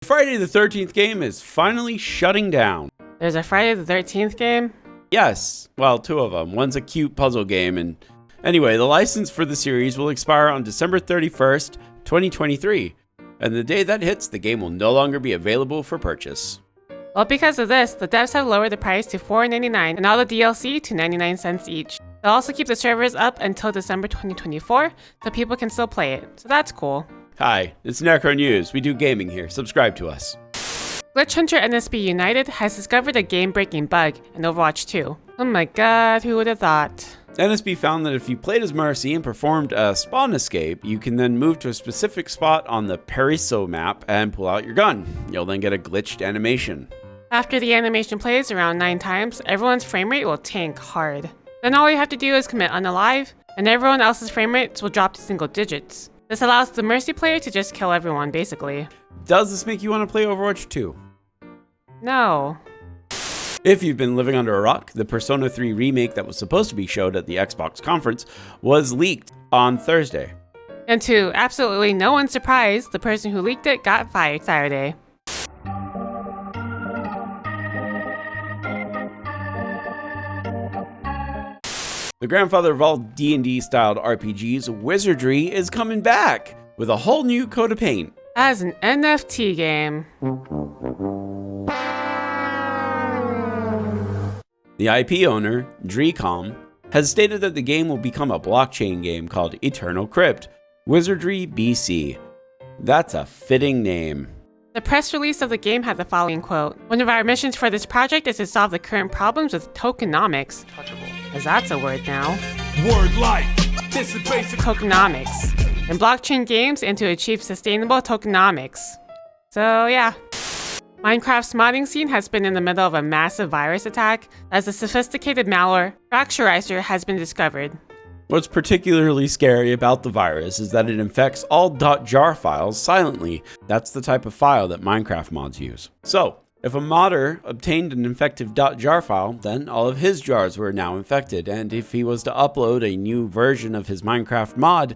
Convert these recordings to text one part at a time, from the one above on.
Friday the 13th game is finally shutting down. There's a Friday the 13th game? Yes, well, two of them. One's a cute puzzle game, and anyway, the license for the series will expire on December 31st, 2023, and the day that hits, the game will no longer be available for purchase. Well, because of this, the devs have lowered the price to $4.99 and all the DLC to 99 cents each. They'll also keep the servers up until December 2024, so people can still play it, so that's cool. Hi, it's NecroNews. We do gaming here. Subscribe to us. Glitch Hunter NSB United has discovered a game-breaking bug in Overwatch 2. Oh my god, who would have thought? NSB found that if you played as Mercy and performed a spawn escape, you can then move to a specific spot on the Paraiso map and pull out your gun. You'll then get a glitched animation. After the animation plays around 9 times, everyone's framerate will tank hard. Then all you have to do is commit unalive, and everyone else's framerates will drop to single digits. This allows the Mercy player to just kill everyone, basically. Does this make you want to play Overwatch 2? No. If you've been living under a rock, the Persona 3 remake that was supposed to be showed at the Xbox conference was leaked on Thursday. And to absolutely no one's surprise, the person who leaked it got fired Saturday. The grandfather of all D&D styled RPGs, Wizardry, is coming back with a whole new coat of paint. As an NFT game. The IP owner, Dreecom, has stated that the game will become a blockchain game called Eternal Crypt, Wizardry BC. That's a fitting name. The press release of the game had the following quote: "One of our missions for this project is to solve the current problems with tokenomics." As that's a word now. Word life. This is basic Tokenomics. In blockchain games and to achieve sustainable tokenomics. So yeah. Minecraft's modding scene has been in the middle of a massive virus attack as the sophisticated malware Fracturizer has been discovered. What's particularly scary about the virus is that it infects all .jar files silently. That's the type of file that Minecraft mods use. So, if a modder obtained an infected .jar file, then all of his jars were now infected, and if he was to upload a new version of his Minecraft mod,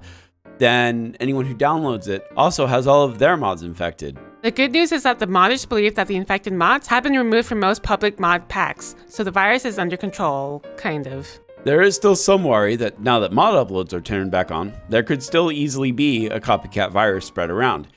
then anyone who downloads it also has all of their mods infected. The good news is that the modders believe that the infected mods have been removed from most public mod packs, so the virus is under control, kind of. There is still some worry that now that mod uploads are turned back on, there could still easily be a copycat virus spread around.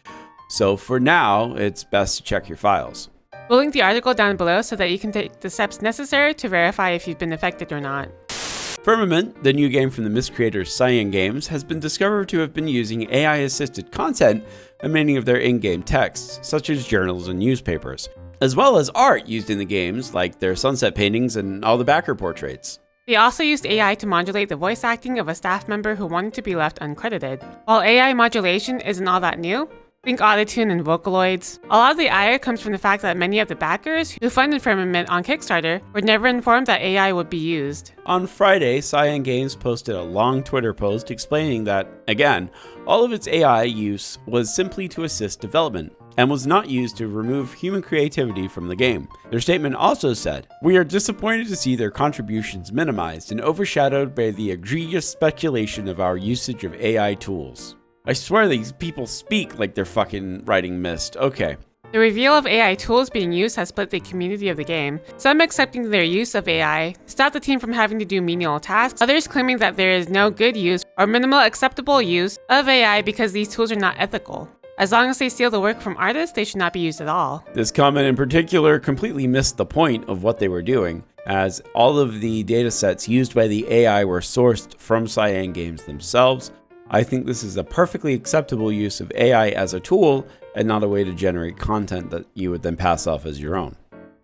So for now, it's best to check your files. We'll link the article down below so that you can take the steps necessary to verify if you've been affected or not. Firmament, the new game from the miscreators Cyan Games, has been discovered to have been using AI-assisted content in many of their in-game texts, such as journals and newspapers, as well as art used in the games, like their sunset paintings and all the backer portraits. They also used AI to modulate the voice acting of a staff member who wanted to be left uncredited. While AI modulation isn't all that new, think autotune and Vocaloids, a lot of the AI comes from the fact that many of the backers who funded Firmament on Kickstarter were never informed that AI would be used. On Friday, Cyan Games posted a long Twitter post explaining that, again, all of its AI use was simply to assist development, and was not used to remove human creativity from the game. Their statement also said, "We are disappointed to see their contributions minimized and overshadowed by the egregious speculation of our usage of AI tools." I swear these people speak like they're fucking writing Myst. Okay. The reveal of AI tools being used has split the community of the game, some accepting their use of AI stopped the team from having to do menial tasks, others claiming that there is no good use or minimal acceptable use of AI because these tools are not ethical. As long as they steal the work from artists, they should not be used at all. This comment in particular completely missed the point of what they were doing, as all of the datasets used by the AI were sourced from Cyan Games themselves. I think this is a perfectly acceptable use of AI as a tool and not a way to generate content that you would then pass off as your own.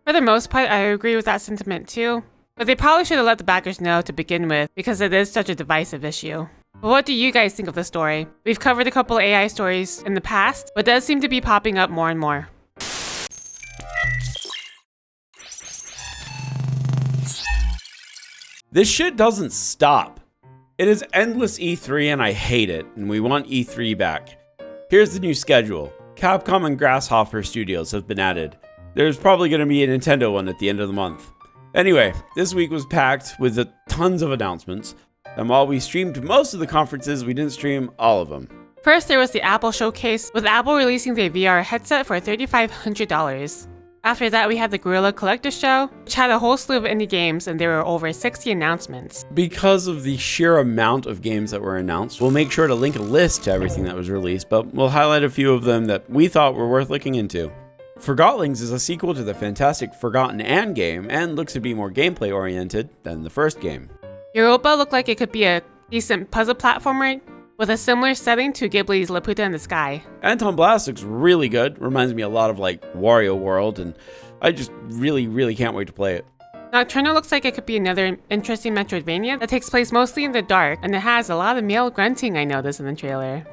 For the most part, I agree with that sentiment too, but they probably should have let the backers know to begin with because it is such a divisive issue. But what do you guys think of the story? We've covered a couple AI stories in the past, but it does seem to be popping up more and more. This shit doesn't stop. It is endless E3 and I hate it, and we want E3 back. Here's the new schedule. Capcom and Grasshopper Studios have been added. There's probably going to be a Nintendo one at the end of the month. Anyway, this week was packed with tons of announcements, and while we streamed most of the conferences, we didn't stream all of them. First, there was the Apple showcase, with Apple releasing their VR headset for $3,500. After that, we had the Gorilla Collector Show, which had a whole slew of indie games, and there were over 60 announcements. Because of the sheer amount of games that were announced, we'll make sure to link a list to everything that was released, but we'll highlight a few of them that we thought were worth looking into. Forgotlings is a sequel to the fantastic Forgotten Anne game, and looks to be more gameplay oriented than the first game. Europa looked like it could be a decent puzzle platformer, with a similar setting to Ghibli's Laputa in the Sky. Anton Blast looks really good, reminds me a lot of like Wario World, and I just really can't wait to play it. Nocturno looks like it could be another interesting Metroidvania that takes place mostly in the dark, and it has a lot of male grunting I noticed in the trailer.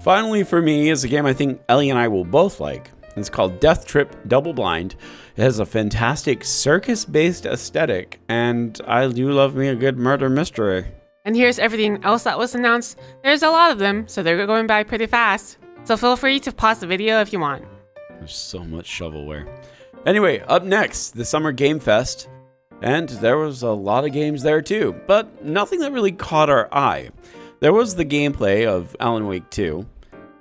Finally for me is a game I think Ellie and I will both like. It's called Death Trip Double Blind. It has a fantastic circus-based aesthetic, and I do love me a good murder mystery. And here's everything else that was announced. There's a lot of them, so they're going by pretty fast. So feel free to pause the video if you want. There's so much shovelware. Anyway, up next, the Summer Game Fest. And there was a lot of games there too, but nothing that really caught our eye. There was the gameplay of Alan Wake 2,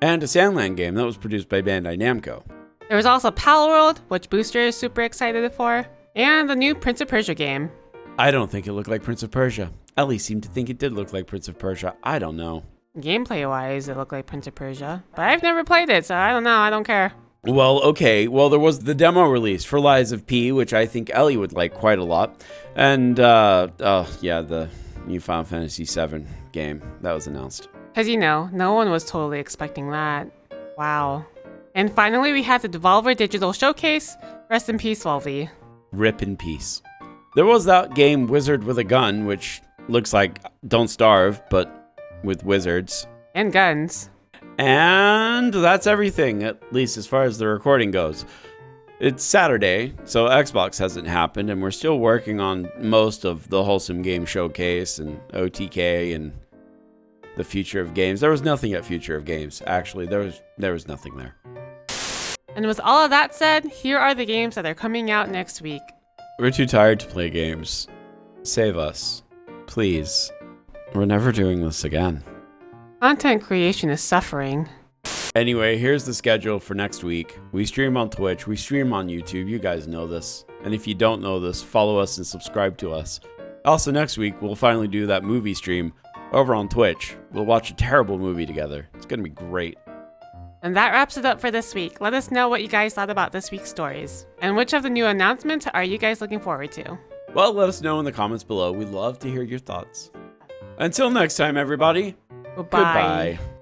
and a Sandland game that was produced by Bandai Namco. There was also Palworld, which Booster is super excited for, and the new Prince of Persia game. I don't think it looked like Prince of Persia. Ellie seemed to think it did look like Prince of Persia. I don't know. Gameplay-wise, it looked like Prince of Persia, but I've never played it, so I don't know, I don't care. Well, okay. Well, there was the demo release for Lies of P, which I think Ellie would like quite a lot. And, the new Final Fantasy VII game that was announced. Because, no one was totally expecting that. Wow. And finally, we had the Devolver Digital Showcase. Rest in peace, Volvi. Rip in peace. There was that game Wizard with a Gun, which looks like Don't Starve, but with wizards. And guns. And that's everything, at least as far as the recording goes. It's Saturday, so Xbox hasn't happened, and we're still working on most of the Wholesome Game Showcase and OTK and the Future of Games. There was nothing at Future of Games, actually. There was nothing there. And with all of that said, here are the games that are coming out next week. We're too tired to play games. Save us. Please. We're never doing this again. Content creation is suffering. Anyway, here's the schedule for next week. We stream on Twitch, we stream on YouTube, you guys know this. And if you don't know this, follow us and subscribe to us. Also next week, we'll finally do that movie stream over on Twitch. We'll watch a terrible movie together. It's gonna be great. And that wraps it up for this week. Let us know what you guys thought about this week's stories. And which of the new announcements are you guys looking forward to? Well, let us know in the comments below. We'd love to hear your thoughts. Until next time, everybody. Goodbye. Goodbye.